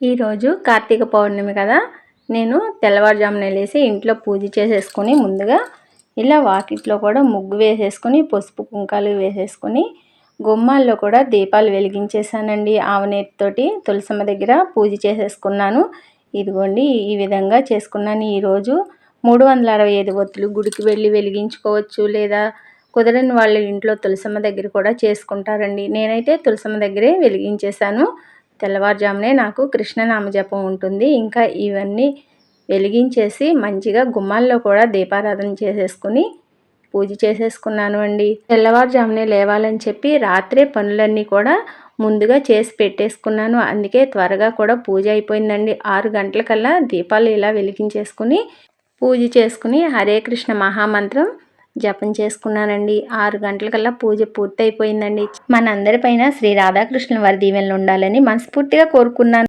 ఈరోజు కార్తీక పౌర్ణమి కదా, నేను తెల్లవారుజామున లేసి ఇంట్లో పూజ చేసేసుకొని ముందుగా ఇలా వాకిట్లో కూడా ముగ్గు వేసేసుకొని పసుపు కుంకాలు వేసేసుకొని గుమ్మాల్లో కూడా దీపాలు వెలిగించేసానండి. ఆవనేతితోటి తులసమ్మ దగ్గర పూజ చేసేసుకున్నాను. ఇదిగోండి ఈ విధంగా చేసుకున్నాను. ఈరోజు 365 ఒత్తులు గుడికి వెళ్ళి వెలిగించుకోవచ్చు, లేదా కుదరని వాళ్ళ ఇంట్లో తులసమ్మ దగ్గర కూడా చేసుకుంటారండి. నేనైతే తులసమ్మ దగ్గరే వెలిగించేశాను. తెల్లవారుజామునే నాకు కృష్ణనామ జపం ఉంటుంది. ఇంకా ఇవన్నీ వెలిగించేసి మంచిగా గుమ్మాల్లో కూడా దీపారాధన చేసేసుకుని పూజ చేసేసుకున్నాను అండి. తెల్లవారుజామునే లేవాలని చెప్పి రాత్రే పనులన్నీ కూడా ముందుగా చేసి పెట్టేసుకున్నాను. అందుకే త్వరగా కూడా పూజ అయిపోయిందండి. 6 గంటలకల్లా దీపాలు ఇలా వెలిగించేసుకుని పూజ చేసుకుని హరే కృష్ణ మహామంత్రం జపం చేసుకున్నానండి. 6 గంటలకల్లా పూజ పూర్తయిపోయిందండి. మనందరిపైన శ్రీ రాధాకృష్ణుల వారి దీవెనలు ఉండాలని మనస్ఫూర్తిగా కోరుకున్నాను.